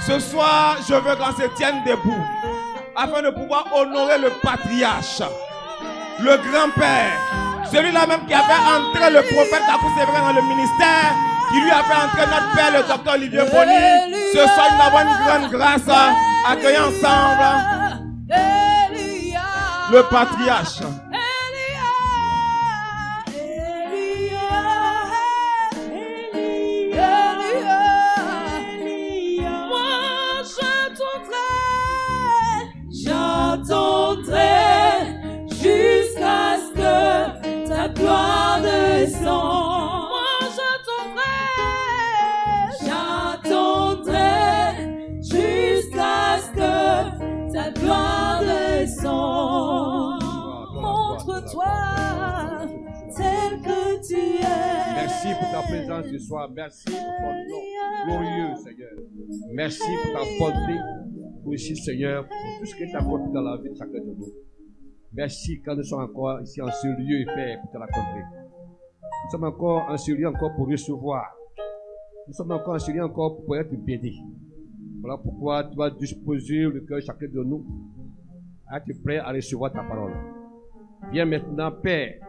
Ce soir, je veux qu'on se tienne debout afin de pouvoir honorer le patriarche, le grand-père, celui-là même qui a fait entrer le prophète Kakou Séverin dans le ministère, qui lui a fait entrer notre père, le docteur Olivier Boni. Ce soir, nous avons une grande grâce à accueillir ensemble le patriarche. Jusqu'à ce que ta gloire descende. Moi j'attendrai jusqu'à ce que ta gloire descende. Montre-toi tel que tu es. Merci pour ta présence ce soir. Merci pour ton nom glorieux, Seigneur. Merci pour ta bonté aussi, Seigneur, pour tout ce que tu as accompli dans la vie de chacun de nous. Merci quand nous sommes encore ici en ce lieu, Père, pour te rencontrer. Nous sommes encore en ce lieu encore pour recevoir. Nous sommes encore en ce lieu encore pour être bénis. Voilà pourquoi tu vas disposer le cœur de chacun de nous à être prêt à recevoir ta parole. Viens maintenant, Père,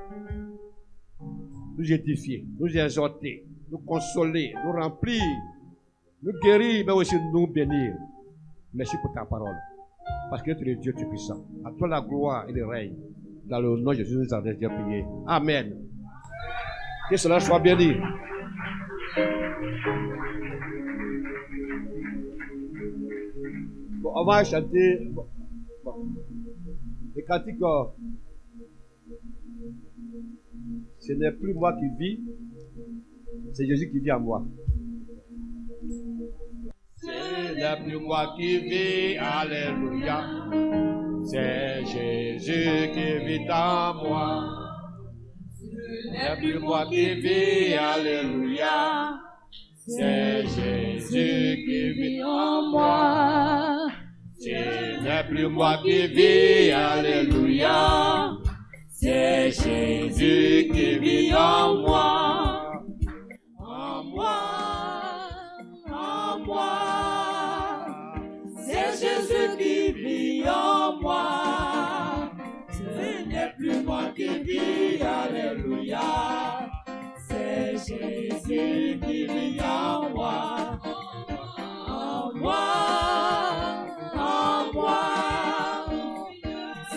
nous édifier, nous exhorter, nous consoler, nous remplir, nous guérir, mais aussi nous bénir. Merci pour ta parole. Parce que tu es Dieu, tu es puissant. À toi la gloire et le règne. Dans le nom de Jésus, nous avons déjà prié. Amen. Que cela soit béni. Bon, on va chanter les cantiques. Ce n'est plus moi qui vis, c'est Jésus qui vit en moi. Ce n'est plus moi qui vis, alléluia. C'est Jésus qui vit en moi. Ce n'est plus moi qui vis, alléluia. C'est Jésus qui vit en moi. Ce n'est plus moi qui vis, alléluia. C'est Jésus qui vit en moi. En moi. En moi, c'est Jésus qui vit en moi. Ce n'est plus moi qui vis, alléluia. C'est Jésus qui vit en moi. En moi, en moi,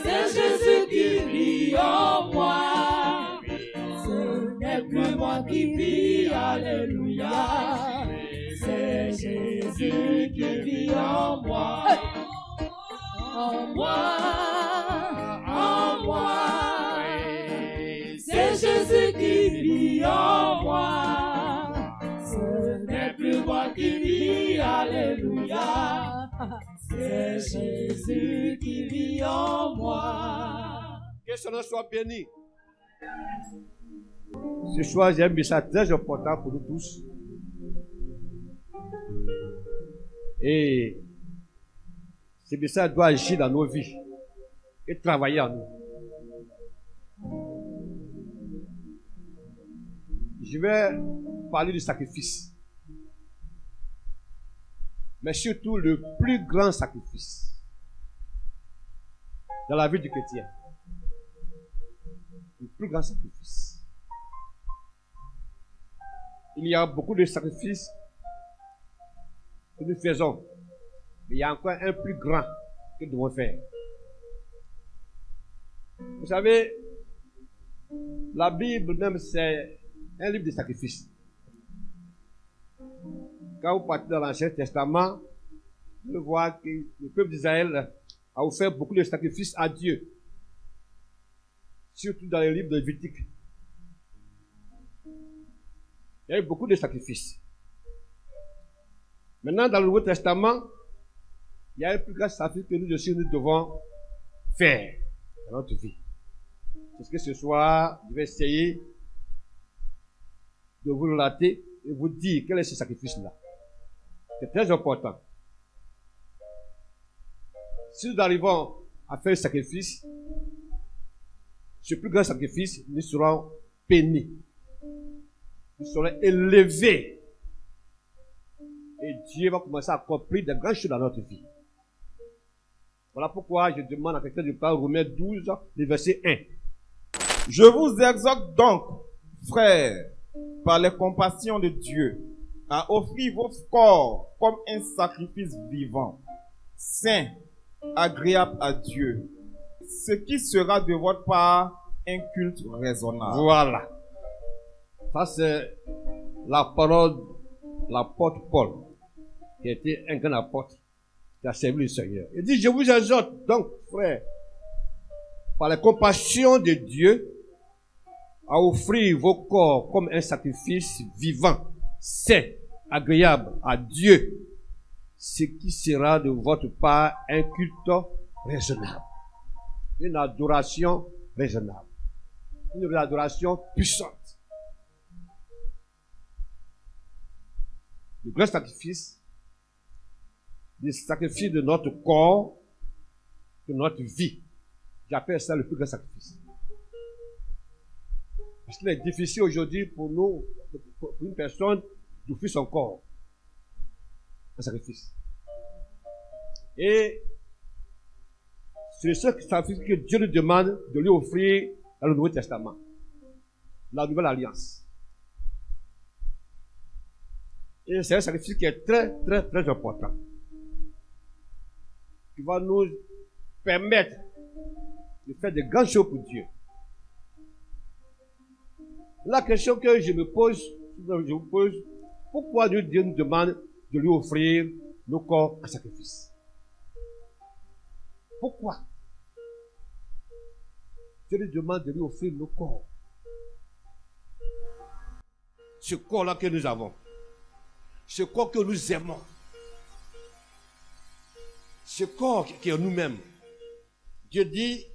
c'est Jésus qui vit en moi. Ce n'est plus moi qui vis, alléluia. C'est Jésus qui vit en moi. En moi, en moi. C'est Jésus qui vit en moi. Ce n'est plus moi qui vis, alléluia. C'est Jésus qui vit en moi. Que son nom soit béni. Ce soir, j'ai un message très important pour nous tous. Et ce message doit agir dans nos vies et travailler en nous. Je vais parler du sacrifice. Mais surtout le plus grand sacrifice dans la vie du chrétien. Le plus grand sacrifice. Il y a beaucoup de sacrifices que nous faisons. Mais il y a encore un plus grand que nous devons faire. Vous savez, la Bible même, c'est un livre de sacrifices. Quand vous partez dans l'Ancien Testament, vous voyez que le peuple d'Israël a offert beaucoup de sacrifices à Dieu. Surtout dans les livres de Lévitique. Il y a eu beaucoup de sacrifices. Maintenant, dans le Nouveau Testament, il y a un plus grand sacrifice que nous aussi nous devons faire dans notre vie. Parce que ce soir, je vais essayer de vous relater et vous dire quel est ce sacrifice-là. C'est très important. Si nous arrivons à faire le sacrifice, ce plus grand sacrifice, nous serons bénis. Nous serons élevés. Et Dieu va commencer à accomplir de grandes choses dans notre vie. Voilà pourquoi je demande à quelqu'un de parler Romains 12, le verset 1. Je vous exhorte donc, frères, par les compassions de Dieu, à offrir vos corps comme un sacrifice vivant, saint, agréable à Dieu, ce qui sera de votre part un culte raisonnable. Voilà. Ça, c'est la parole de l'apôtre Paul, qui était un grand apôtre, qui a servi le Seigneur. Il dit, je vous exhorte donc, frères, par la compassion de Dieu, à offrir vos corps comme un sacrifice vivant, saint, agréable à Dieu, ce qui sera de votre part un culte raisonnable. Une adoration raisonnable. Une adoration puissante. Le grand sacrifice, le sacrifice de notre corps, de notre vie. J'appelle ça le plus grand sacrifice. Parce qu'il est difficile aujourd'hui pour nous, pour une personne, d'offrir son corps. Un sacrifice. Et c'est le seul sacrifice que Dieu nous demande de lui offrir dans le Nouveau Testament. La Nouvelle Alliance. Et c'est un sacrifice qui est très, très, très important. Qui va nous permettre de faire de grandes choses pour Dieu. La question que je me pose, pourquoi Dieu nous demande de lui offrir nos corps en sacrifice? Pourquoi Dieu nous demande de lui offrir nos corps? Ce corps-là que nous avons, ce corps que nous aimons, ce corps qui est nous-mêmes, Dieu dit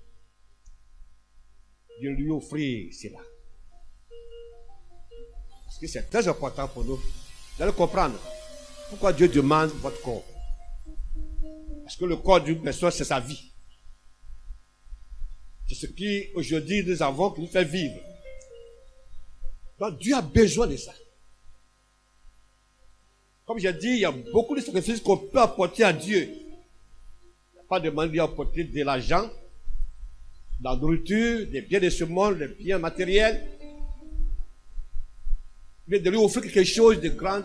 de lui offrir cela. Parce que c'est très important pour nous. Vous allez comprendre pourquoi Dieu demande votre corps. Parce que le corps d'une personne, c'est sa vie. C'est ce qui, aujourd'hui, nous avons, qui nous fait vivre. Donc, Dieu a besoin de ça. Comme j'ai dit, il y a beaucoup de sacrifices qu'on peut apporter à Dieu. Il n'y a pas de demande de lui apporter de l'argent, de la nourriture, des biens de ce monde, des biens matériels. Mais de lui offrir quelque chose de grand,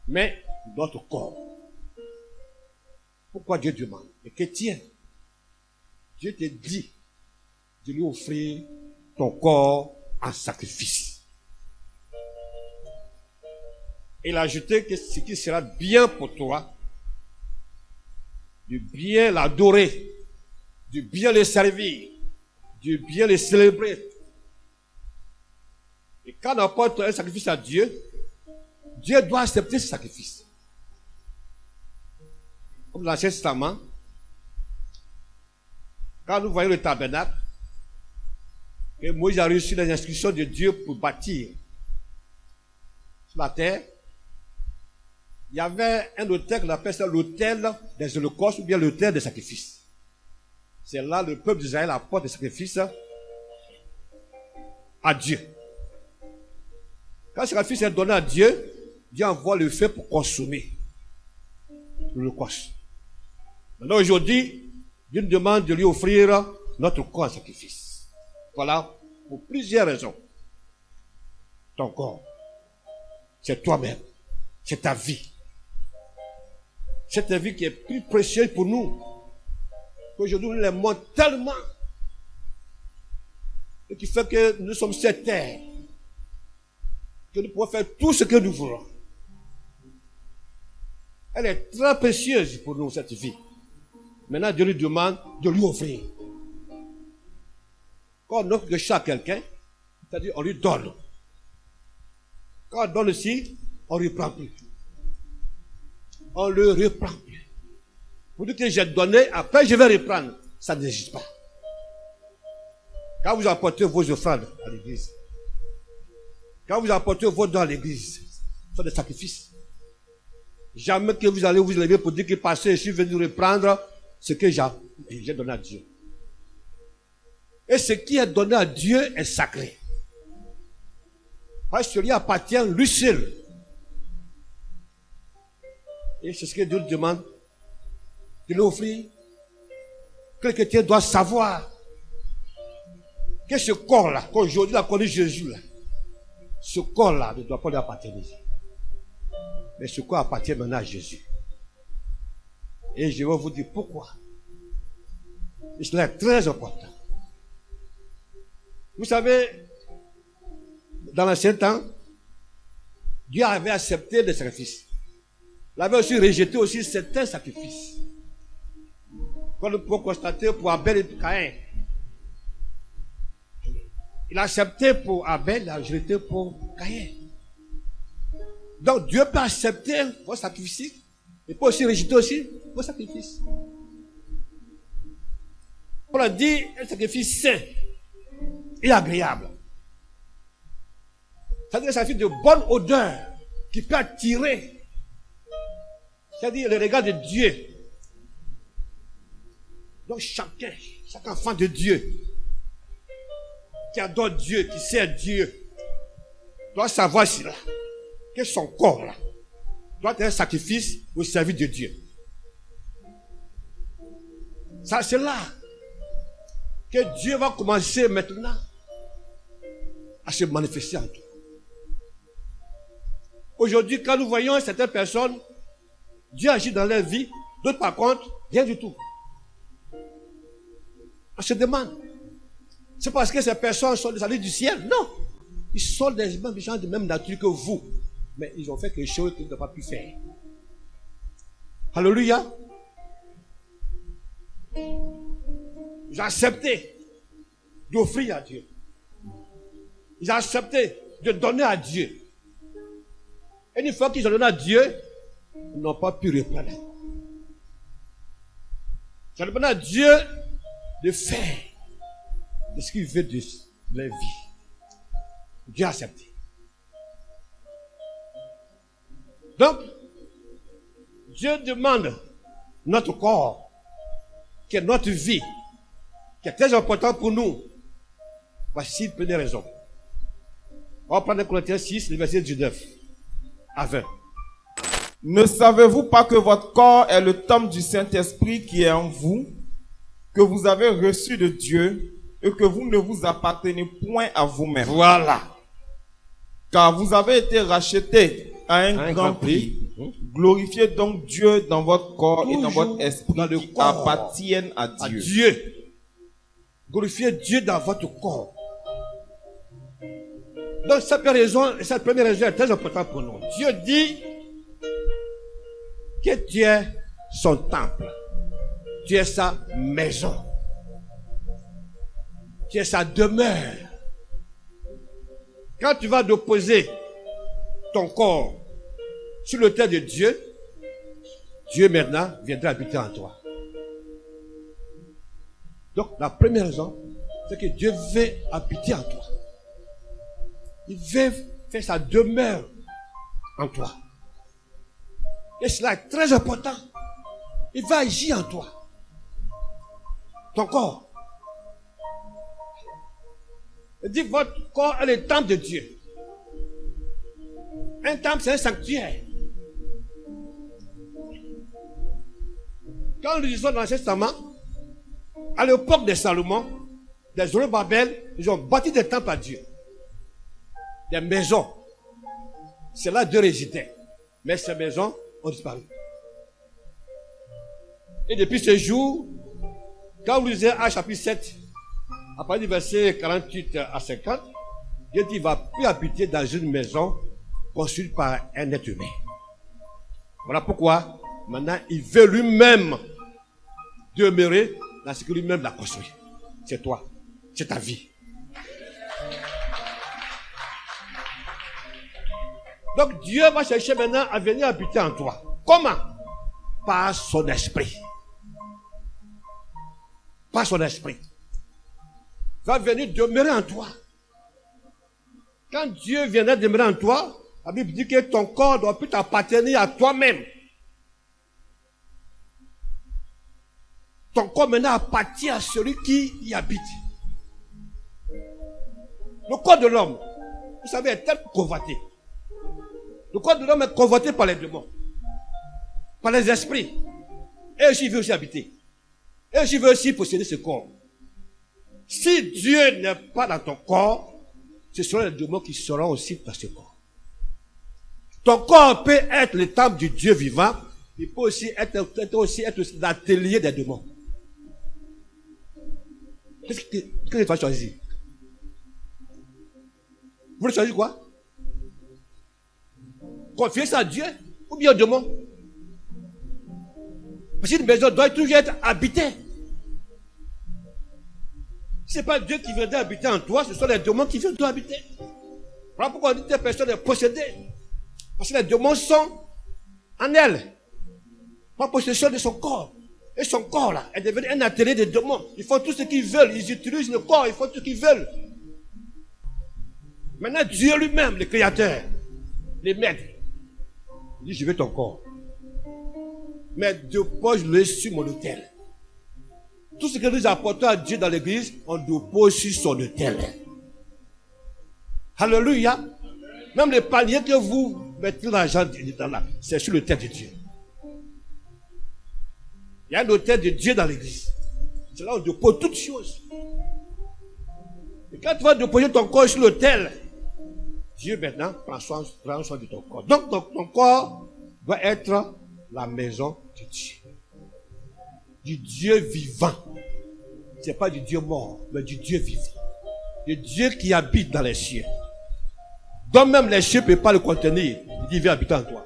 mais notre corps. Pourquoi Dieu demande? Et que tiens, Dieu te dit de lui offrir ton corps en sacrifice. Il a ajouté que ce qui sera bien pour toi, de bien l'adorer, de bien le servir, de bien le célébrer. Et quand on apporte un sacrifice à Dieu, Dieu doit accepter ce sacrifice. Comme dans l'Ancien Testament, quand nous voyons le tabernacle, et Moïse a reçu les instructions de Dieu pour bâtir sur la terre, il y avait un autel qu'on appelle ça l'autel des holocaustes ou bien l'autel des sacrifices. C'est là le peuple d'Israël apporte des sacrifices à Dieu. Quand le sacrifice est donné à Dieu, Dieu envoie le feu pour consommer l'holocauste. Maintenant, aujourd'hui, Dieu nous demande de lui offrir notre corps en sacrifice. Voilà, pour plusieurs raisons. Ton corps, c'est toi-même, c'est ta vie. Cette vie qui est plus précieuse pour nous, qu'aujourd'hui nous l'aimons tellement, et qui fait que nous sommes sur terre, que nous pouvons faire tout ce que nous voulons. Elle est très précieuse pour nous, cette vie. Maintenant, Dieu lui demande de lui offrir. Quand on offre quelque chose à quelqu'un, c'est-à-dire on lui donne. Quand on donne aussi, on ne reprend plus. On ne le reprend plus. Pour dire que j'ai donné, après je vais reprendre. Ça n'existe pas. Quand vous apportez vos offrandes à l'église, quand vous apportez vos dons à l'église, ce sont des sacrifices. Jamais que vous allez vous lever pour dire que pasteur, je suis venu reprendre ce que j'ai donné à Dieu. Et ce qui est donné à Dieu est sacré. Parce que celui appartient lui seul. Et c'est ce que Dieu demande de l'offrir. Que le chrétien doit savoir que ce corps-là, qu'aujourd'hui a connu Jésus, là, ce corps-là ne doit pas lui appartenir. Mais ce corps appartient maintenant à Jésus. Et je vais vous dire pourquoi. Et cela est très important. Vous savez, dans l'ancien temps, Dieu avait accepté les sacrifices. Il avait aussi rejeté aussi certains sacrifices. Comme nous pouvons constater pour Abel et Caïn. Il a accepté pour Abel, il a rejeté pour Caïn. Donc Dieu peut accepter vos sacrifices et peut aussi rejeter aussi vos sacrifices. On a dit un sacrifice saint et agréable. C'est-à-dire un sacrifice de bonne odeur qui peut attirer, c'est-à-dire le regard de Dieu. Donc chaque enfant de Dieu qui adore Dieu, qui sert Dieu, doit savoir cela, que son corps là doit être un sacrifice au service de Dieu. Ça, c'est là que Dieu va commencer maintenant à se manifester en toi. Aujourd'hui, quand nous voyons certaines personnes, Dieu agit dans leur vie, d'autres par contre, rien du tout. On se demande, c'est parce que ces personnes sont des alliés du ciel? Non, ils sont des gens de même nature que vous, mais ils ont fait quelque chose qu'ils n'ont pas pu faire. Alléluia. Ils ont accepté d'offrir à Dieu. Ils ont accepté de donner à Dieu. Et une fois qu'ils ont donné à Dieu, ils n'ont pas pu reprendre. Ça demande à Dieu de faire de ce qu'il veut de leur vie. Dieu a accepté. Donc, Dieu demande notre corps, qui est notre vie, qui est très important pour nous. Voici une première raison. On va prendre Corinthiens 6, le verset 19 à 20. Ne savez-vous pas que votre corps est le temple du Saint-Esprit qui est en vous, que vous avez reçu de Dieu et que vous ne vous appartenez point à vous-même? Voilà. Car vous avez été rachetés à un grand prix. Glorifiez donc Dieu dans votre corps et dans votre esprit dans le qui corps appartiennent à Dieu. Dieu. Glorifiez Dieu dans votre corps. Donc cette première raison est très importante pour nous. Dieu dit que tu es son temple. Tu es sa maison. Tu es sa demeure. Quand tu vas déposer ton corps sur l'autel de Dieu, Dieu maintenant viendra habiter en toi. Donc la première raison, c'est que Dieu veut habiter en toi. Il veut faire sa demeure en toi. Et cela est très important. Il va agir en toi. Ton corps. Il dit votre corps est le temple de Dieu. Un temple, c'est un sanctuaire. Quand nous lisons dans l'Ancien Testament, à l'époque de Salomon, des Zorobabel, ils ont bâti des temples à Dieu. Des maisons. C'est là Dieu résidait. Mais ces maisons ont disparu. Et depuis ce jour, quand vous lisez Actes chapitre 7, à partir du verset 48 à 50, Dieu dit qu'il ne va plus habiter dans une maison construite par un être humain. Voilà pourquoi, maintenant, il veut lui-même demeurer dans ce que lui-même l'a construit. C'est toi. C'est ta vie. Donc Dieu va chercher maintenant à venir habiter en toi. Comment? Par son esprit. Par son esprit. Il va venir demeurer en toi. Quand Dieu viendra demeurer en toi, la Bible dit que ton corps ne doit plus t'appartenir à toi-même. Ton corps maintenant appartient à celui qui y habite. Le corps de l'homme, vous savez, est tellement convoité. Le corps de l'homme est convoité par les démons. par les esprits. Et aussi, il veut aussi habiter. Et aussi, il veut aussi posséder ce corps. Si Dieu n'est pas dans ton corps, ce seront les démons qui seront aussi dans ce corps. Ton corps peut être le temple du Dieu vivant. Il peut aussi être l'atelier des démons. Qu'est-ce que tu vas choisir? Vous voulez choisir quoi? Confier ça à Dieu ou bien au démon? Parce qu'une maison doit toujours être habitée. Ce n'est pas Dieu qui viendra habiter en toi, ce sont les démons qui viennent habiter. Voilà pourquoi on dit que cette personne est possédée. Parce que les démons sont en elle. Pas possession de son corps. Et son corps là est devenu un atelier de démons. Ils font tout ce qu'ils veulent. Ils utilisent le corps, ils font tout ce qu'ils veulent. Maintenant, Dieu lui-même, le Créateur, le Maître, il dit, je veux ton corps. Mais dépose-le sur mon autel. Tout ce que nous apportons à Dieu dans l'église, on dépose sur son autel. Alléluia. Même les paniers que vous mettez l'argent dedans là, c'est sur l'autel de Dieu. Il y a un autel de Dieu dans l'église. C'est là où on dépose toutes choses. Et quand tu vas déposer ton corps sur l'autel, Dieu maintenant prend soin de ton corps. Donc ton corps doit être la maison de Dieu. Du Dieu vivant. Ce n'est pas du Dieu mort, mais du Dieu vivant. Du Dieu qui habite dans les cieux. Donc même les cieux ne peuvent pas le contenir. Il dit, viens habiter en toi.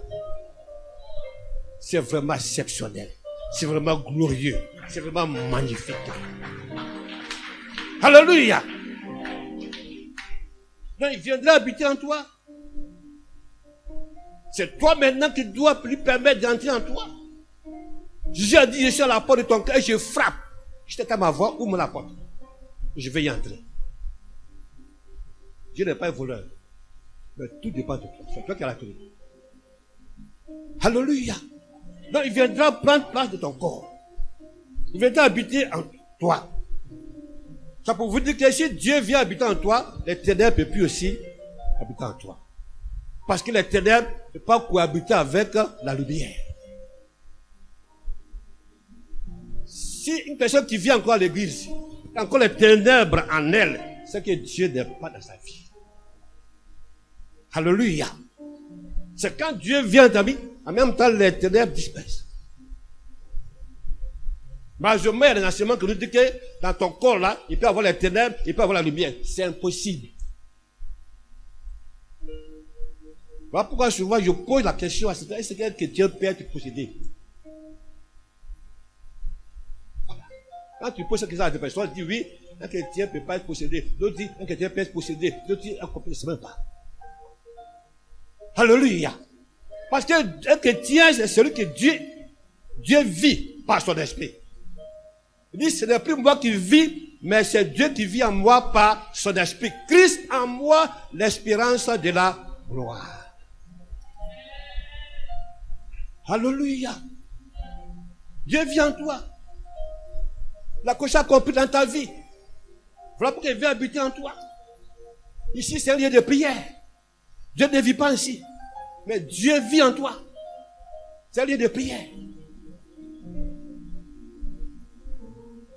C'est vraiment exceptionnel. C'est vraiment glorieux. C'est vraiment magnifique. Alléluia. Donc il viendra habiter en toi. C'est toi maintenant qui dois lui permettre d'entrer en toi. Jésus a dit, je suis à la porte de ton cœur et je frappe. Je t'attends à ma voix, ouvre la porte. Je vais y entrer. Dieu n'est pas un voleur. Mais tout dépend de toi. C'est toi qui as la clé. Alléluia. Donc il viendra prendre place de ton corps. Il viendra habiter en toi. Ça pour vous dire que si Dieu vient habiter en toi, les ténèbres ne peuvent plus aussi habiter en toi. Parce que les ténèbres ne peuvent pas cohabiter avec la lumière. Si une personne qui vient encore à l'église, a encore les ténèbres en elle, c'est que Dieu n'est pas dans sa vie. Alléluia. C'est quand Dieu vient dans ta vie, en même temps les ténèbres disparaissent. Malheureusement, il y a des enseignements qui nous disent que dans ton corps là, il peut y avoir les ténèbres, il peut y avoir la lumière. C'est impossible. Voilà pourquoi souvent je pose la question à certains, est-ce que Dieu peut être possédé? Voilà. Quand tu poses cette question à des personnes, tu dis oui, un chrétien ne peut pas être possédé. D'autres disent un chrétien peut être possédé. D'autres disent un chrétien ne sait même pas. Alléluia. Parce qu'un chrétien, c'est celui que Dieu vit par son esprit. Il dit, ce n'est plus moi qui vis, mais c'est Dieu qui vit en moi par son esprit. Christ en moi, l'espérance de la gloire. Alléluia. Dieu vit en toi. La coche a compris dans ta vie. Voilà pourquoi il vient habiter en toi. Ici, c'est un lieu de prière. Dieu ne vit pas ici. Mais Dieu vit en toi. C'est un lieu de prière.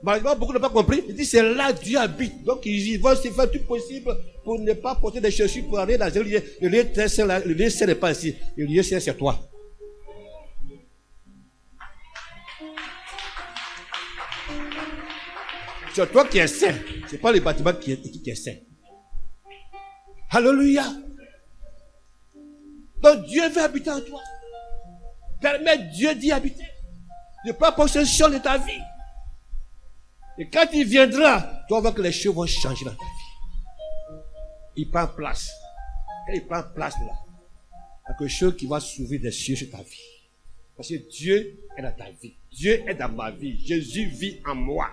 Malheureusement, beaucoup n'ont pas compris. Il dit, c'est là que Dieu habite. Donc, ils vont se faire tout possible pour ne pas porter des chaussures pour aller dans un lieu. Le lieu très saint, le lieu saint n'est pas ici. Le lieu saint, c'est toi. C'est toi qui es saint. Ce n'est pas le bâtiment qui est saint. Alléluia. Donc Dieu veut habiter en toi. Permets Dieu d'y habiter. Ne pas possession de ta vie. Et quand il viendra, tu vas voir que les choses vont changer dans ta vie. Il prend place. Quand il prend place là, il y a quelque chose qui va s'ouvrir des cieux sur ta vie. Parce que Dieu est dans ta vie. Dieu est dans ma vie. Jésus vit en moi.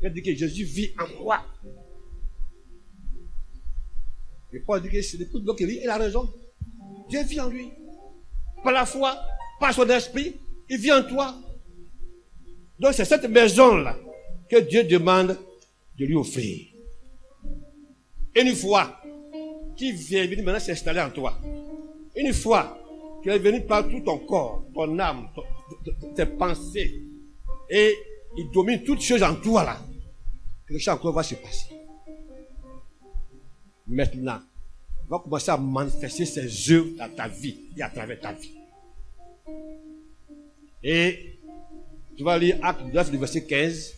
Il dit que Jésus vit en moi. Et Paul dit que c'est le plus donc il a raison. Dieu vit en lui. Par la foi, par son esprit, il vit en toi. Donc c'est cette maison-là que Dieu demande de lui offrir. Et une fois qu'il vient maintenant s'installer en toi, une fois qui est venu par tout ton corps, ton âme, tes pensées, et il domine toutes choses en toi là. Quelque chose encore va se passer. Maintenant, il va commencer à manifester ses œuvres dans ta vie et à travers ta vie. Et tu vas lire Acte 9, le verset 15.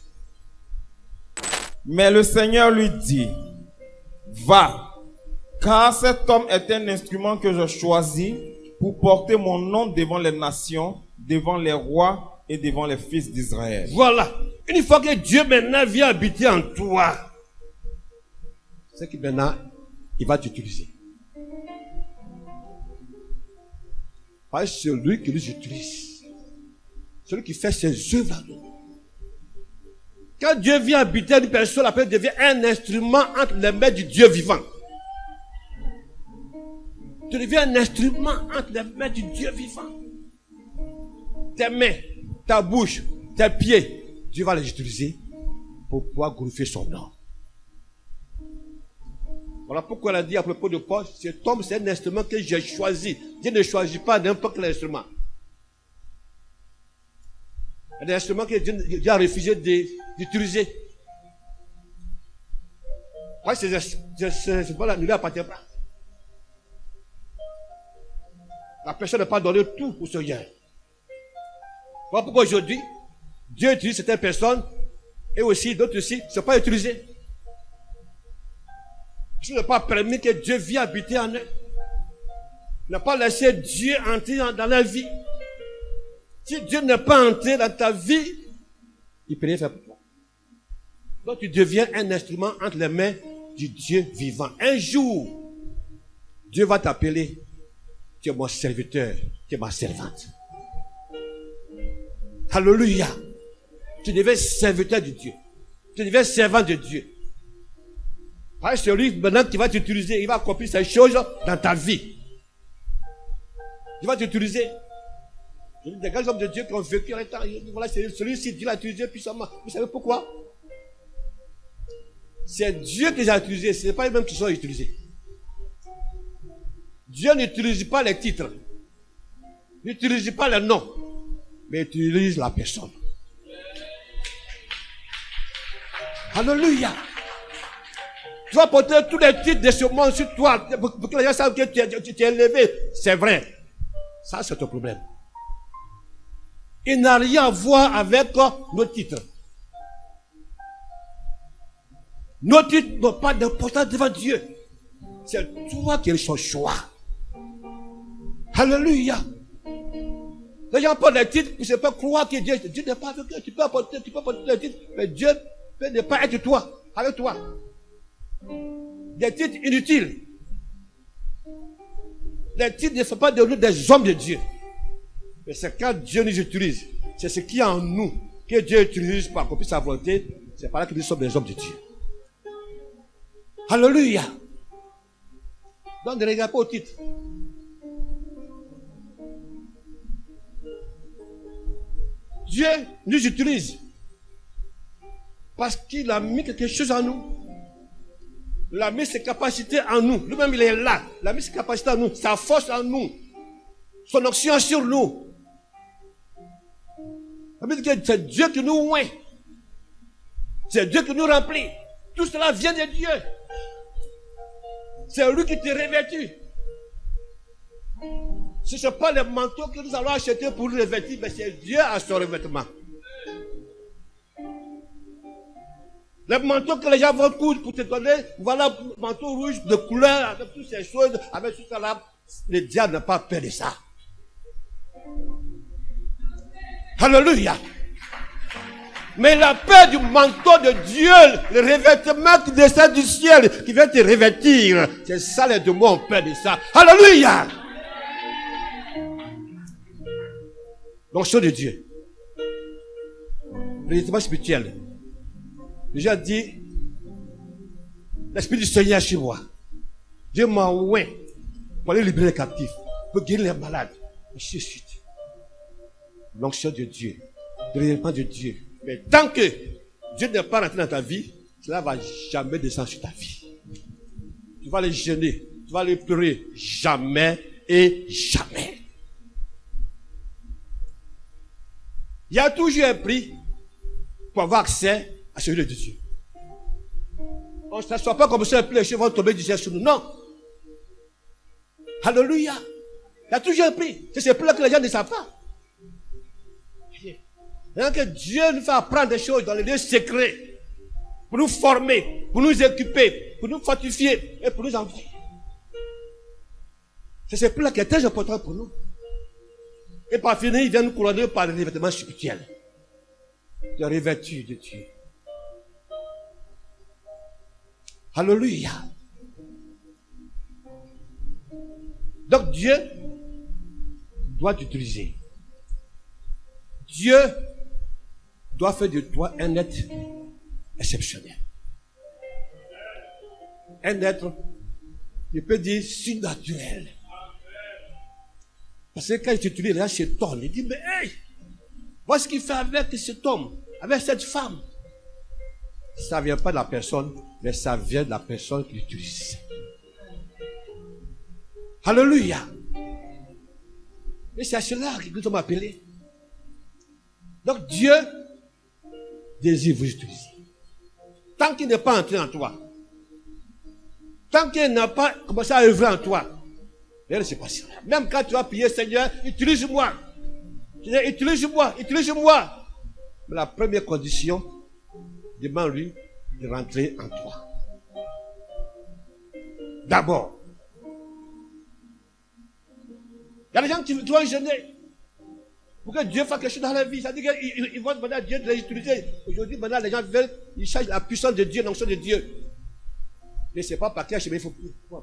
Mais le Seigneur lui dit, va, car cet homme est un instrument que je choisis pour porter mon nom devant les nations, devant les rois et devant les fils d'Israël. Voilà. Une fois que Dieu maintenant vient habiter en toi, c'est que maintenant, il va t'utiliser. Pas celui qui nous utilise. Celui qui fait ses œuvres à nous. Quand Dieu vient habiter une personne, la personne devient un instrument entre les mains du Dieu vivant. Tu deviens un instrument entre les mains du Dieu vivant. Tes mains, ta bouche, tes pieds, Dieu va les utiliser pour pouvoir glorifier son nom. Voilà pourquoi elle a dit à propos de Paul, cet homme c'est un instrument que j'ai choisi. Dieu ne choisit pas n'importe quel instrument. Il y a des instruments que Dieu a refusé d'utiliser. C'est pas là, ne lui appartient pas. La personne n'a pas donné tout au Seigneur. Voilà pourquoi aujourd'hui, Dieu utilise certaines personnes et aussi d'autres aussi ne sont pas utilisés. Tu n'as pas permis que Dieu vienne habiter en eux. Tu n'as pas laissé Dieu entrer dans leur vie. Si Dieu n'est pas entré dans ta vie, il ne peut rien faire pour toi. Donc tu deviens un instrument entre les mains du Dieu vivant. Un jour, Dieu va t'appeler. Tu es mon serviteur, tu es ma servante. Alléluia. Tu deviens serviteur de Dieu. Tu deviens servant de Dieu. Parce que celui maintenant qui va t'utiliser, il va accomplir ces choses dans ta vie. Il va t'utiliser. Des grands hommes de Dieu qui ont vécu en temps. Voilà, celui-ci, Dieu l'a utilisé puissamment. Vous savez pourquoi? C'est Dieu qui les a utilisés, ce n'est pas eux-mêmes qui sont utilisés. Dieu n'utilise pas les titres, n'utilise pas les noms, mais utilise la personne. Alléluia. Tu vas porter tous les titres de ce monde sur toi pour que les gens savent que tu es élevé. C'est vrai. Ça, c'est ton problème. Il n'a rien à voir avec nos titres. Nos titres n'ont pas d'importance devant Dieu. C'est toi qui es son choix. Alléluia. Les gens portent les titres, ils ne peuvent pas croire que Dieu n'est pas avec eux. Tu peux porter les titres, mais Dieu peut ne pas être toi, avec toi. Des titres inutiles. Les titres ne sont pas devenus des hommes de Dieu. Mais c'est quand Dieu nous utilise, c'est ce qui est en nous, que Dieu utilise pour accomplir sa volonté. C'est par là que nous sommes des hommes de Dieu. Alléluia. Donc ne regarde pas au titre. Dieu nous utilise parce qu'il a mis quelque chose en nous. Il a mis ses capacités en nous. Lui-même, il est là. Il a mis ses capacités en nous, sa force en nous, son action sur nous. C'est Dieu qui nous oint. C'est Dieu qui nous remplit. Tout cela vient de Dieu. C'est lui qui te revêtit. Ce ne sont pas les manteaux que nous allons acheter pour nous revêtir, mais c'est Dieu à son revêtement. Les manteaux que les gens vont coudre pour te donner, voilà, manteau rouge de couleur, avec toutes ces choses, avec tout ça là, le diable n'a pas peur de ça. Alléluia. Mais la peur du manteau de Dieu, le revêtement qui descend du ciel, qui vient te revêtir, c'est ça les démons ont peur de ça. Alléluia. L'onction de Dieu. Le revêtement spirituel. Déjà dit, l'Esprit du Seigneur chez moi. Dieu m'a oint pour aller libérer les captifs, pour guérir les malades. Et ainsi de suite. L'onction de Dieu, le revêtement de Dieu. Mais tant que Dieu n'est pas rentré dans ta vie, cela ne va jamais descendre sur ta vie. Tu vas les gêner, tu vas les pleurer, jamais et jamais. Il y a toujours un prix pour avoir accès à celui de Dieu. On ne s'assoit pas comme ça, les cheveux vont tomber du ciel sur nous. Non. Alléluia. Il y a toujours un prix. C'est ce prix-là que les gens ne savent pas. Donc que Dieu nous fait apprendre des choses dans les lieux secrets pour nous former, pour nous équiper, pour nous fortifier et pour nous envoyer. C'est ce prix-là qui est très important pour nous. Et par finir, il vient nous couronner par les revêtements spirituels. De revêtu de Dieu. Alléluia. Donc Dieu doit t'utiliser. Dieu doit faire de toi un être exceptionnel. Un être, je peux dire, surnaturel. Parce que quand il t'utilise, là, cet homme, il dit, mais hey, vois ce qu'il fait avec cet homme, avec cette femme. Ça ne vient pas de la personne, mais ça vient de la personne qui l'utilise. Alléluia. Et c'est à cela que nous sommes appelés. Donc Dieu désire vous utiliser. Tant qu'il n'est pas entré en toi, tant qu'il n'a pas commencé à œuvrer en toi, rien ne se passera. Même quand tu vas prier, Seigneur, utilise-moi. Utilise-moi, utilise-moi. Mais la première condition, demande-lui de rentrer en toi. D'abord. Il y a des gens qui doivent gêner pour que Dieu fasse quelque chose dans la vie. Ça veut dire qu'ils vont demander à Dieu de les utiliser. Aujourd'hui, maintenant, les gens veulent, ils cherchent la puissance de Dieu, l'onction de Dieu. Mais ce n'est pas par quel chemin il faut prier. Il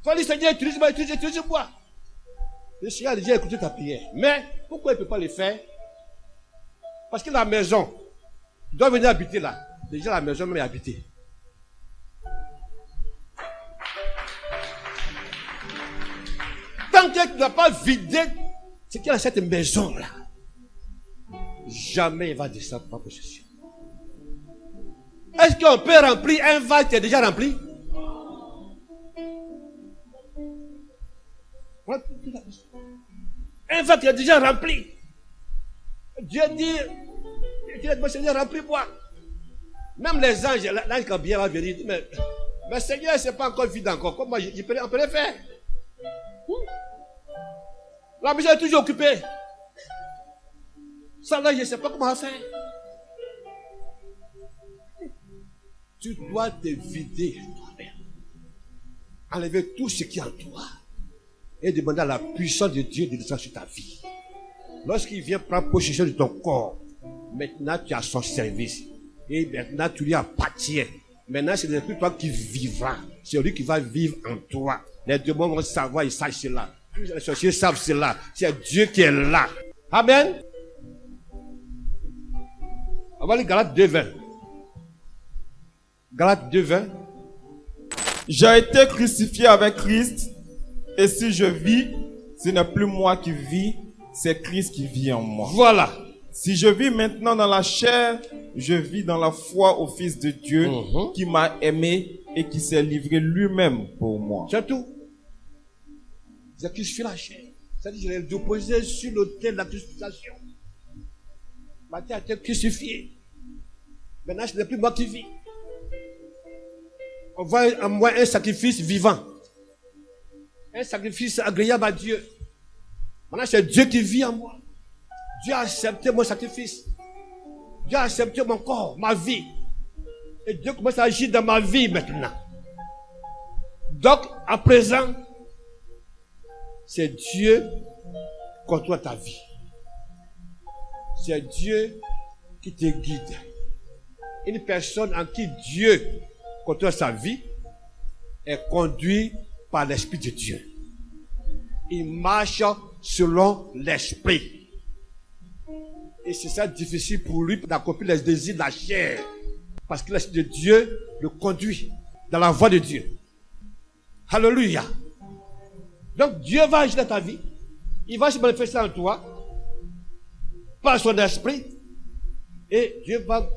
faut dire, Seigneur, utilise-moi, utilise-moi. Le Seigneur a déjà écouté ta prière. Mais pourquoi il ne peut pas le faire? Parce que la maison, tu dois venir habiter là. Déjà, la maison même est habitée. Tant que tu n'as pas vidé ce qu'il y a dans cette maison-là, jamais il va descendre par possession. Est-ce qu'on peut remplir un vase qui est déjà rempli? Un vase qui est déjà rempli. Dieu dit, Seigneur, remplis-moi. Même les anges, l'ange Gabriel va venir, mais Seigneur, ce n'est pas encore vide encore. Comment on peut le faire? La maison est toujours occupée. Ça là, je ne sais pas comment faire. Tu dois te vider toi-même. Enlever tout ce qui est en toi. Et demander à la puissance de Dieu de descendre sur ta vie. Lorsqu'il vient prendre possession de ton corps, maintenant tu as son service. Et maintenant tu lui appartiens. Maintenant ce n'est plus toi qui vivras. C'est lui qui va vivre en toi. Les démons vont savoir, ils savent cela. Les sorciers savent cela. C'est Dieu qui est là. Amen. On va lire Galates 2:20. Galates 2:20. J'ai été crucifié avec Christ, et si je vis, ce n'est plus moi qui vis, c'est Christ qui vit en moi. Voilà. Si je vis maintenant dans la chair, je vis dans la foi au Fils de Dieu qui m'a aimé et qui s'est livré lui-même pour moi. C'est tout. J'ai crucifié la chair. C'est-à-dire que je l'ai déposé sur l'autel de la crucifixion. Ma tête a été crucifiée. Maintenant, ce n'est plus moi qui vis. On voit en moi un sacrifice vivant. Un sacrifice agréable à Dieu. Maintenant, c'est Dieu qui vit en moi. Dieu a accepté mon sacrifice. Dieu a accepté mon corps, ma vie. Et Dieu commence à agir dans ma vie maintenant. Donc, à présent, c'est Dieu qui contrôle ta vie. C'est Dieu qui te guide. Une personne en qui Dieu contrôle sa vie est conduite par l'Esprit de Dieu. Il marche selon l'Esprit. Et c'est ça difficile pour lui d'accomplir les désirs de la chair. Parce que l'Esprit de Dieu le conduit dans la voie de Dieu. Alléluia. Donc Dieu va agir dans ta vie. Il va se manifester en toi par son esprit. Et Dieu va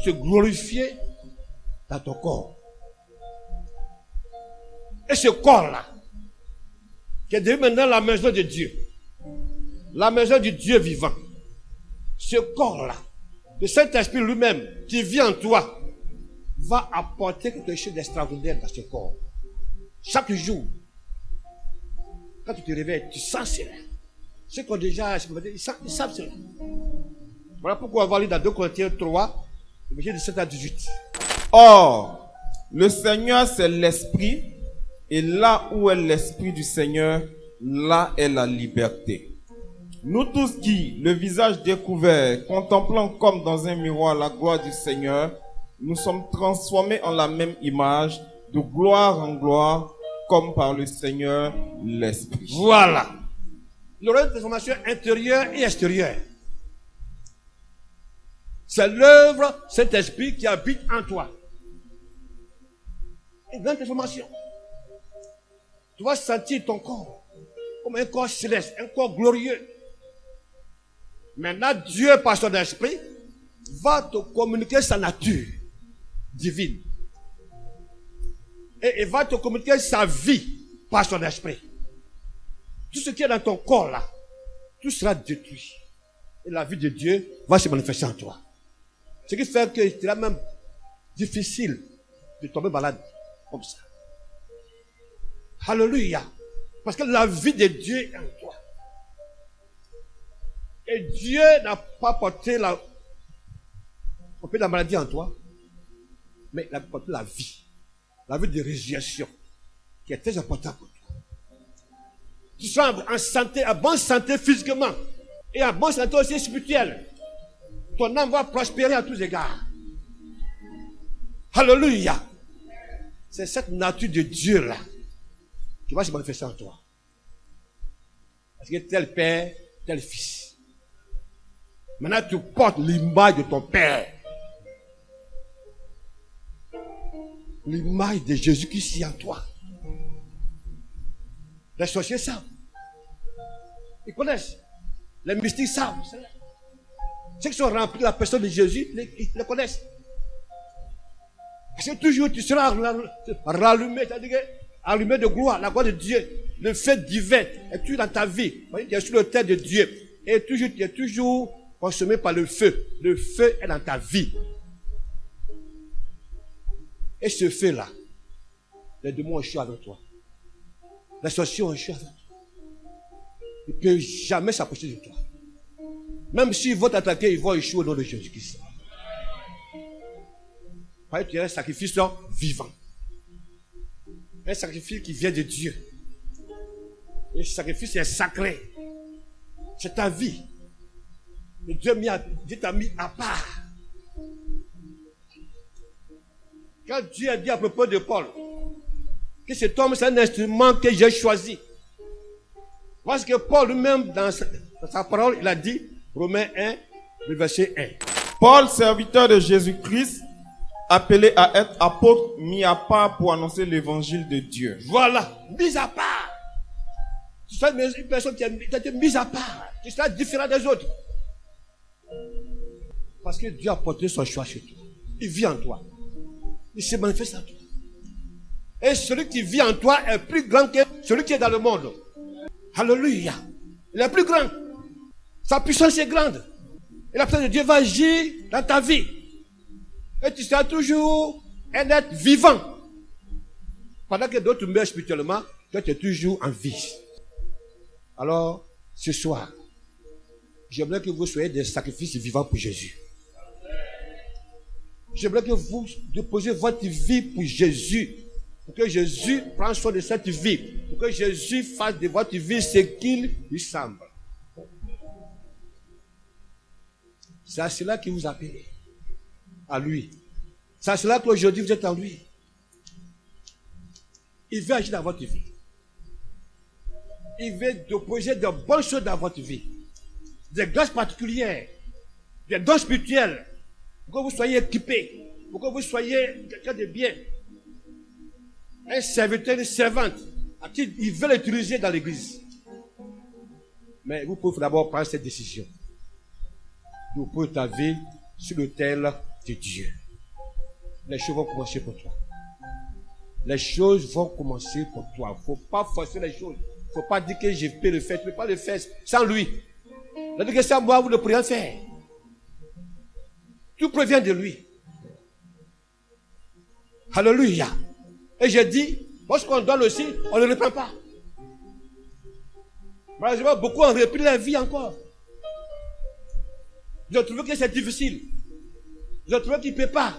se glorifier dans ton corps. Et ce corps-là, qui est devenu maintenant la maison de Dieu, la maison du Dieu vivant, ce corps-là, le Saint-Esprit lui-même qui vit en toi, va apporter quelque chose d'extraordinaire dans ce corps. Chaque jour, quand tu te réveilles, tu sens cela. Ceux qui ont déjà, ils savent cela. Voilà pourquoi on va lire dans 2 Corinthiens 3, verset 17 à 18. Or, le Seigneur c'est l'Esprit, et là où est l'Esprit du Seigneur, là est la liberté. Nous tous qui, le visage découvert, contemplant comme dans un miroir la gloire du Seigneur, nous sommes transformés en la même image, de gloire en gloire, comme par le Seigneur l'Esprit. Voilà. Il y aura une transformation intérieure et extérieure. C'est l'œuvre, cet esprit qui habite en toi. Une grande transformation. Tu vas sentir ton corps comme un corps céleste, un corps glorieux. Maintenant, Dieu, par son esprit, va te communiquer sa nature divine. Et il va te communiquer sa vie par son esprit. Tout ce qui est dans ton corps là, tout sera détruit. Et la vie de Dieu va se manifester en toi. Ce qui fait que c'est même difficile de tomber malade comme ça. Alléluia. Parce que la vie de Dieu est en toi. Et Dieu n'a pas porté la maladie en toi, mais il a porté la vie de résurrection, qui est très importante pour toi. Tu seras en santé, en bonne santé physiquement, et en bonne santé aussi spirituelle. Ton âme va prospérer à tous égards. Alléluia. C'est cette nature de Dieu là qui va se manifester en toi. Parce que tel père, tel fils. Maintenant tu portes l'image de ton père. L'image de Jésus-Christ en toi. Les sorciers savent. Ils connaissent. Les mystiques savent. Ceux qui sont remplis de la personne de Jésus, ils le connaissent. Parce que toujours tu seras rallumé, c'est-à-dire allumé de gloire, la gloire de Dieu, le feu divin est toujours dans ta vie. Tu es sur le terre de Dieu. Et toujours, tu es toujours consommé par le feu. Le feu est dans ta vie. Et ce feu-là, les démons ont échoué avec toi. Les sorciers ont échoué avec toi. Ils ne peuvent jamais s'approcher de toi. Même s'ils vont t'attaquer, ils vont échouer au nom de Jésus-Christ. Parce que tu es un sacrifice vivant. Un sacrifice qui vient de Dieu. Et ce sacrifice est sacré. C'est ta vie. Et Dieu t'a mis à part. Quand Dieu a dit à propos de Paul que cet homme c'est un instrument que j'ai choisi. Parce que Paul lui-même dans sa parole, il a dit, Romains 1, le verset 1. Paul, serviteur de Jésus-Christ, appelé à être apôtre, mis à part pour annoncer l'évangile de Dieu. Voilà, mis à part. Tu seras une personne qui a été mise à part. Tu seras différent des autres. Parce que Dieu a porté son choix chez toi. Il vit en toi. Il se manifeste en toi. Et celui qui vit en toi est plus grand que celui qui est dans le monde. Alléluia. Il est plus grand. Sa puissance est grande. Et la puissance de Dieu va agir dans ta vie. Et tu seras toujours un être vivant. Pendant que d'autres meurent spirituellement, toi tu es toujours en vie. Alors, ce soir, j'aimerais que vous soyez des sacrifices vivants pour Jésus. J'aimerais que vous déposiez votre vie pour Jésus. Pour que Jésus prenne soin de cette vie. Pour que Jésus fasse de votre vie ce qu'il lui semble. C'est à cela qu'il vous appelle. À lui. C'est à cela qu'aujourd'hui vous êtes en lui. Il veut agir dans votre vie. Il veut déposer de bonnes choses dans votre vie. Des grâces particulières. Des dons spirituels. Pour que vous soyez équipés. Pour que vous soyez quelqu'un de bien. Un serviteur, une servante. À qui il veut l'utiliser dans l'église. Mais vous pouvez d'abord prendre cette décision. De poser ta vie sur l'autel de Dieu. Les choses vont commencer pour toi. Les choses vont commencer pour toi. Il ne faut pas forcer les choses. Il ne faut pas dire que je peux le faire. Tu ne peux pas le faire sans lui. C'est-à-dire que sans moi, vous ne pouvez rien faire. Tout provient de lui. Alléluia. Et j'ai dit, lorsqu'on donne aussi, on ne reprend pas. Malheureusement, beaucoup ont repris leur vie encore. J'ai trouvé que c'est difficile. J'ai trouvé qu'il ne peut pas.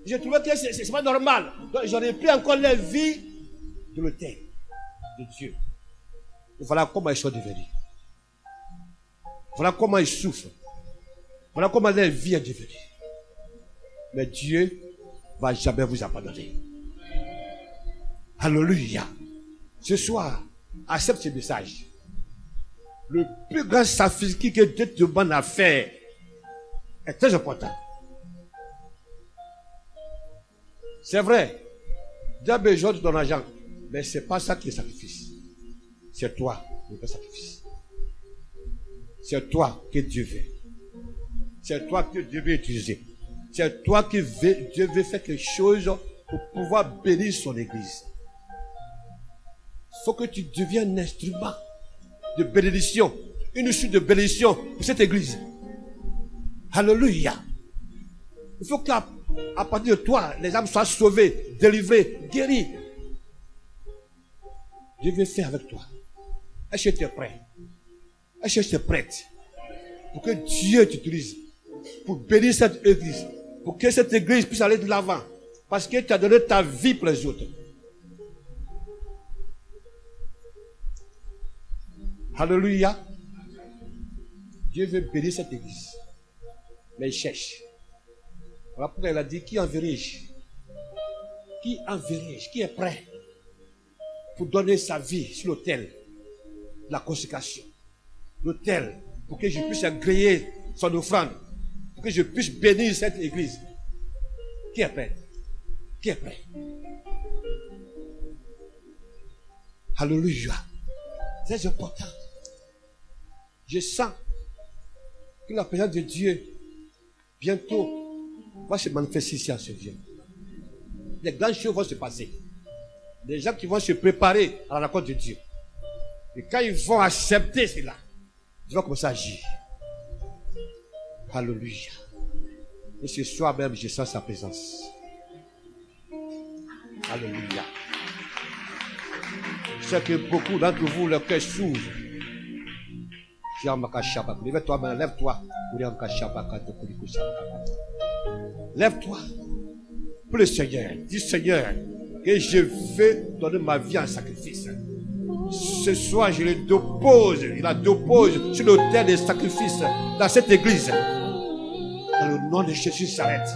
J'ai trouvé que ce n'est pas normal. Donc j'aurais pris encore leur vie de l'autel de Dieu. Et voilà comment ils sont devenus. Voilà comment ils souffrent. Voilà comment leur vie est devenue. Mais Dieu ne va jamais vous abandonner. Alléluia. Ce soir, accepte ce message. Le plus grand sacrifice que Dieu te demande à faire est très important. C'est vrai, Dieu a besoin de ton argent, mais ce n'est pas ça qui est sacrifice. C'est toi le vrai sacrifice. C'est toi que Dieu veut. C'est toi que Dieu veut utiliser. C'est toi que Dieu veut faire quelque chose pour pouvoir bénir son église. Il faut que tu deviennes un instrument de bénédiction, une chute de bénédiction pour cette église. Alléluia. Il faut qu'à partir de toi, les âmes soient sauvées, délivrées, guéries. Dieu veut faire avec toi. Est-ce que tu es prêt? Est-ce que tu es prête pour que Dieu t'utilise pour bénir cette église, pour que cette église puisse aller de l'avant, parce que tu as donné ta vie pour les autres. Alléluia. Dieu veut bénir cette église. Mais il cherche. Voilà pourquoi il a dit, qui enverrai-je? Qui enverrai-je? Qui est prêt pour donner sa vie sur l'autel, la consécration, l'autel, pour que je puisse agréer son offrande, pour que je puisse bénir cette église? Qui est prêt? Qui est prêt? Alléluia. C'est important. Je sens que la présence de Dieu bientôt va se manifester ici à ce Dieu. Des grandes choses vont se passer. Des gens qui vont se préparer à la rencontre de Dieu. Et quand ils vont accepter cela, Dieu va commencer à agir. Alléluia. Et ce soir même, je sens sa présence. Alléluia. Je sais que beaucoup d'entre vous, leur cœur s'ouvre. Lève-toi, lève-toi. Lève-toi pour le Seigneur. Dis Seigneur, que je veux donner ma vie en sacrifice. Ce soir, je le dépose. Il la dépose sur l'autel des sacrifices dans cette église. Dans le nom de Jésus, s'arrête.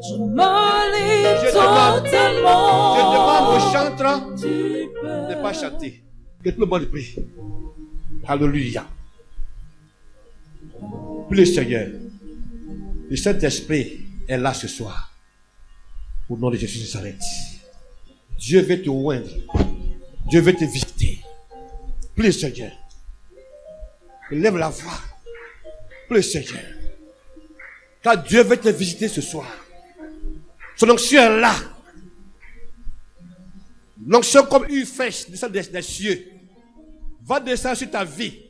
Je demande aux chanteurs de ne pas chanter. Que tout le monde prie. Alléluia. Puis le Seigneur, le Saint-Esprit est là ce soir. Au nom de Jésus de Nazareth. Dieu veut te oindre. Dieu veut te visiter. Puis le Seigneur. Lève la voix. Puis le Seigneur. Car Dieu veut te visiter ce soir. Son onction est là. L'onction comme une flèche descend des cieux. Va descendre sur ta vie.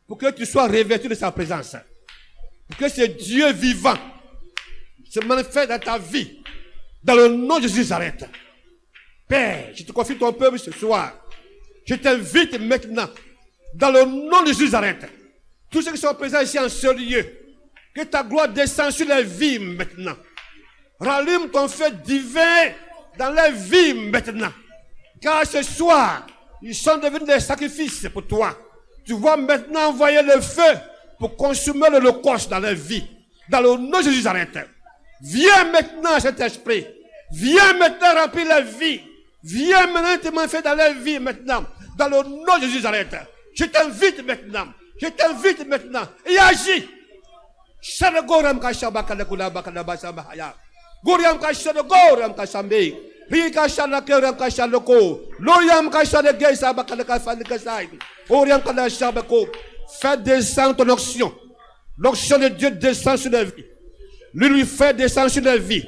Pour que tu sois revêtu de sa présence. Pour que ce Dieu vivant se manifeste dans ta vie. Dans le nom de Jésus de Nazareth. Père, je te confie ton peuple ce soir. Je t'invite maintenant. Dans le nom de Jésus de Nazareth. Tous ceux qui sont présents ici en ce lieu. Que ta gloire descende sur les vies maintenant. Rallume ton feu divin dans les vies maintenant. Car ce soir, ils sont devenus des sacrifices pour toi. Tu vas maintenant envoyer le feu pour consumer l'holocauste dans les vies. Dans le nom de Jésus de Nazareth. Viens maintenant, cet esprit. Viens maintenant remplir la vie. Viens maintenant te manifester dans la vie maintenant. Dans le nom de Jésus de Nazareth. Je t'invite maintenant. Je t'invite maintenant et agis. Shanagoram Goriam Kashanagoram Kashambe. Rika Shanakeram Kashanoko. Loriam Kashanagesa Bakalakafandikasai. Oriam Kanashabako. Fais descendre ton onction. L'onction de Dieu descend sur la vie. Lui fait descendre sur la vie.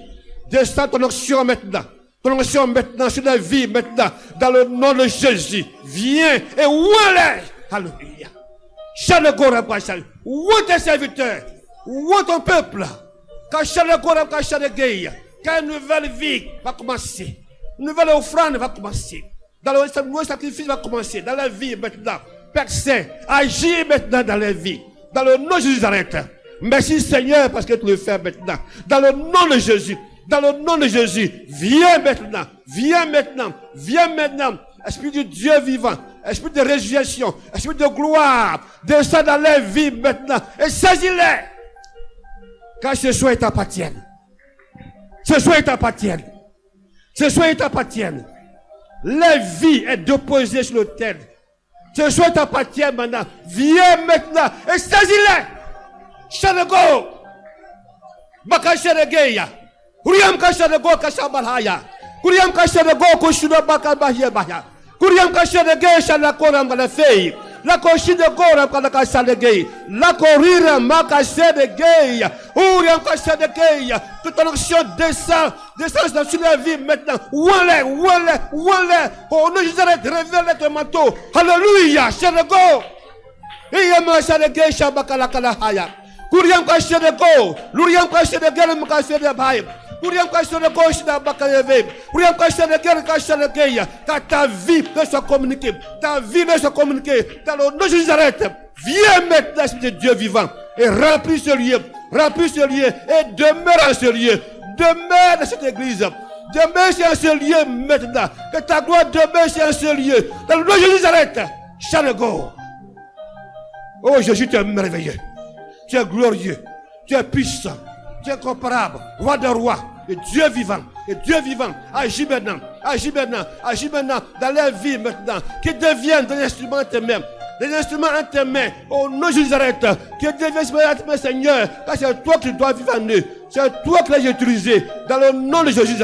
Descends ton onction maintenant. Ton onction maintenant sur la vie maintenant. Dans le nom de Jésus. Viens et ouale. Alléluia. Shanagoram Kashan. Où tes serviteurs? Où ton peuple? Quand une nouvelle vie va commencer, une nouvelle offrande va commencer, dans le nouveau sacrifice va commencer, dans la vie maintenant. Père Saint, agis maintenant dans la vie, dans le nom de Jésus. Merci Seigneur parce que tu le fais maintenant, dans le nom de Jésus, dans le nom de Jésus. Viens maintenant, viens maintenant, viens maintenant. Esprit de Dieu vivant, esprit de résurrection, esprit de gloire, descends dans la vie maintenant et saisis-les. Car ce soir il t'appartient. Ce soir il t'appartient. Ce soir il t'appartient. La vie est déposée sur l'autel. Ce soir il t'appartient maintenant. Viens maintenant et saisis-les. Shanago. Bakashanegeya. Kuriam kashanego kashabalhaya. Kuriam kashanego kushuna bakabahya bahya. Kuriam kashanege shanakoram galafei. La cochine de Goram Kalakasa de Gay, la corrira Makase de Gay, Ouriam Kasa de Gay, toute onction descend sur la vie maintenant. Ouale, oh nous j'arrête, révèle ton manteau. Alléluia, Shanago. Et Yamasa de Gay, Shabakalakala. Kuriam Kasa de Go, Luriam Kasa de Gay, Makase de Baye. Kuriam Kasa de Gauche de Bakaleve, Kuriam Kasa de Gay, Kasa de Gay, ta vie peut se communiquer, ta vie peut se communiquer, dans le nom de Jésus. Viens maintenant, Esprit de Dieu vivant, et remplis ce lieu, et demeure en ce lieu, demeure dans cette église, demeure sur ce lieu maintenant, que ta gloire demeure sur ce lieu, dans le nom de Jésus. Shanago. Oh Jésus, tu es merveilleux, tu es glorieux, tu es puissant. Tu es incomparable, roi de rois, et Dieu vivant, agis maintenant, dans leur vie maintenant, qu'ils deviennent des instruments en tes mains, au nom de Jésus, qu'ils deviennent des instruments en tes mains, Seigneur, car c'est toi qui dois vivre en eux, c'est toi qui les utilisé, dans le nom de Jésus,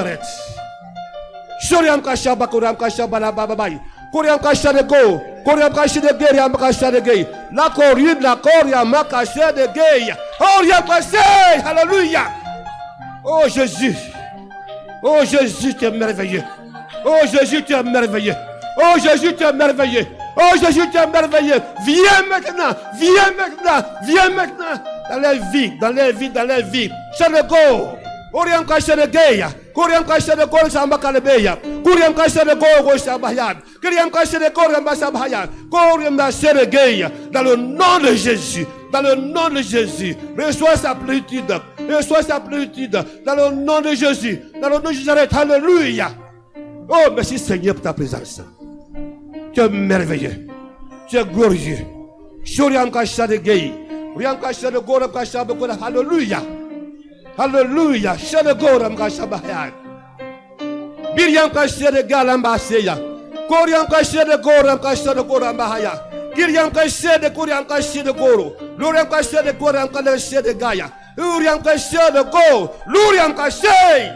Shoriam Kashaba, Koram Kashaba, la Bababai. Koryam Kashadego, Koryam Kashadege, Yam Kashadege, la Koryam, la Koryam Kashadege, Koryam Kashadege, Alléluia. Oh Jésus, tu es merveilleux. Oh Jésus, tu es merveilleux. Oh Jésus, tu es merveilleux. Oh Jésus, tu es merveilleux. Viens maintenant, dans la vie. Shanago, Koryam Kashadege. Kuriam kasha de kor samba kalebeya. Kuriam kasha de kor sabayan. Kuriam kasha de kor sabayan. Kuriam da seregeya. Dans le nom de Jésus. Dans le nom de Jésus. Reçois sa plénitude. Dans le nom de Jésus. Dans le nom de Jésus. Alléluia. Oh, merci Seigneur pour ta présence. Tu es merveilleux. Tu es glorieux. Kuriam kasha de gay. Kuriam kasha de kor kasha de kor. Alléluia. Alléluia. Shanagoram Kashabayan. Biriam Kashere Galambaseya. Koriam Kashere Goram Kashere Goram Bahaya. Kiriam Kashere Koriam Kashere Goro. Luriam Kashere Goram Kashere Gaya. Uriam Kashere Go. Luriam Kashere.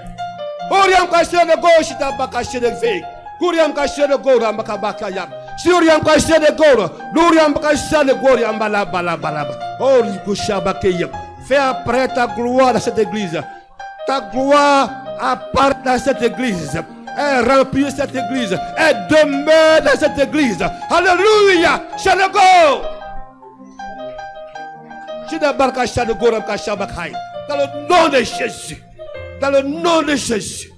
Oriam Kashere Go Shitaba Kashere Fake. Kuriam Kashere Goram Bakabakaya. Suriam Kashere Goro. Luriam Kashere Goriam Balabalaba. Oh, Kushabakaya. Fais apparaître ta gloire dans cette église. Ta gloire apparaît dans cette église. Elle remplit cette église. Elle demeure dans cette église. Alléluia. Shanago. Dans le nom de Jésus. Dans le nom de Jésus.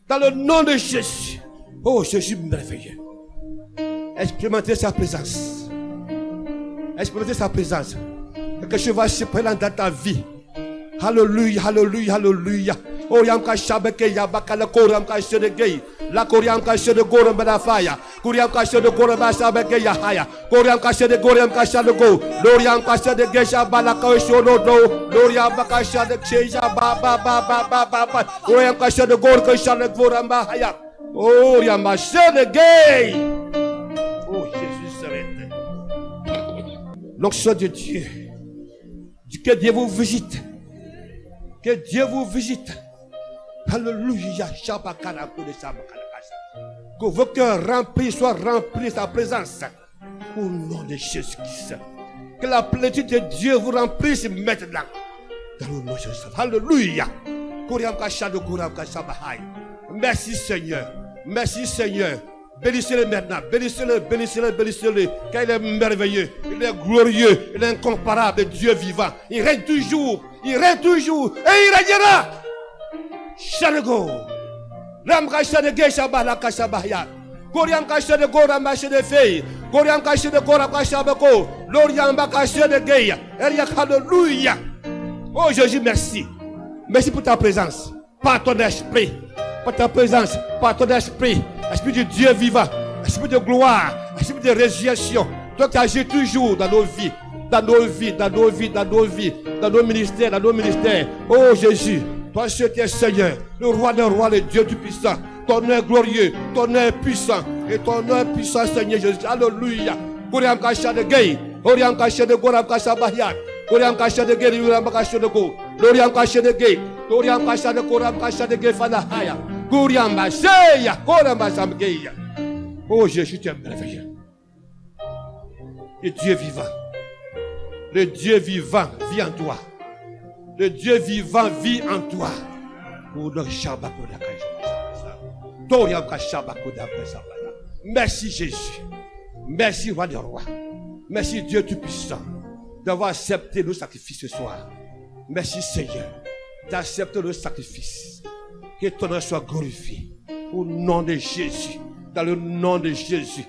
Dans le nom de Jésus. Oh Jésus merveilleux. Expérimentez sa présence. Expérimentez sa présence. Que je vais se prendre dans ta vie. Alléluia, alléluia, alléluia. Oriam Kashabeke Yabakala Koram Kashedegay. La Koryam Kashede Goram Badafaya. Koryam Kashede Goram Bashabeke Yahaya. Koryam Kashede Goram Kashadego. Loriam Kashede Gesha Balaka Shodo. Loriam Bakashade Ksha Baba Baba Baba. Koryam Kashede Goram Kashade Goram Bahaya. Oriam Kashede Gay. Oh Jésus s'arrête. l'onction de Dieu. Que Dieu vous visite. Que Dieu vous visite. Alléluia. Que vos cœurs remplis soient remplis de sa présence. Au nom de Jésus-Christ. Que la plénitude de Dieu vous remplisse maintenant. Dans le nom de Jésus. Alléluia. Merci Seigneur. Merci Seigneur. Bénissez-le maintenant. Bénissez-le, bénissez-le, bénissez-le. Car il est merveilleux. Il est glorieux. Il est incomparable. Dieu vivant. Il règne toujours. Il règne toujours. Et il régnera. Shanago. Ramka Shanege Shabala Kashabaya. Goriam Kasha de Gora Mache de Fei. Goriam Kasha de Gora Kashabako. Loriam Bakasha de Geya. Alléluia. Oh Jésus, merci. Merci pour ta présence. Par ton esprit. Par ta présence. Par ton esprit. Esprit de Dieu vivant. Esprit de gloire. Esprit de résurrection. Toi qui agis toujours dans nos vies. Dans nos vies. Dans nos vies. Dans nos vies. Dans nos ministères. Dans nos ministères. Oh Jésus. Toi, ce qui es Seigneur, le roi des rois, le Dieu tout-puissant, ton nom est glorieux, ton nom est puissant, et ton nom est puissant, Seigneur Jésus. Alléluia. Goriam Kasha de Gay, Goriam Kasha de Goram Kasha Bahiat, Goriam Kasha de Gay, Goriam Kasha de Go, Goriam Kasha de Gay, Goriam Kasha de Goram Kasha de Gay Fanahaya, Goriam Baseya, Goram Basam Gaya. Oh Jésus, tu es merveilleux. Le Dieu vivant, le Dieu vivant vit en toi. Le Dieu vivant vit en toi. Merci Jésus. Merci Roi des Rois. Merci Dieu Tout-Puissant d'avoir accepté le sacrifice ce soir. Merci Seigneur d'accepter le sacrifice. Que ton nom soit glorifié. Au nom de Jésus. Dans le nom de Jésus.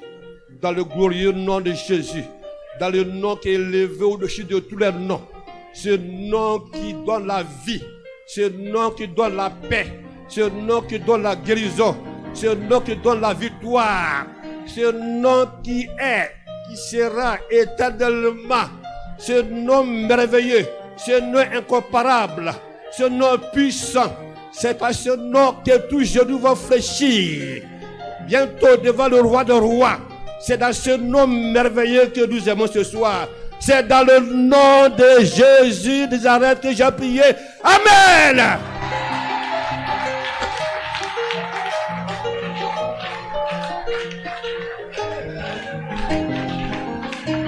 Dans le glorieux nom de Jésus. Dans le nom qui est élevé au-dessus de tous les noms. Ce nom qui donne la vie, ce nom qui donne la paix, ce nom qui donne la guérison, ce nom qui donne la victoire, ce nom qui est, qui sera éternellement, ce nom merveilleux, ce nom incomparable, ce nom puissant. C'est par ce nom que tous genoux vont fléchir. Bientôt devant le roi des rois. C'est dans ce nom merveilleux que nous aimons ce soir. C'est dans le nom de Jésus de Nazareth que j'ai prié. Amen.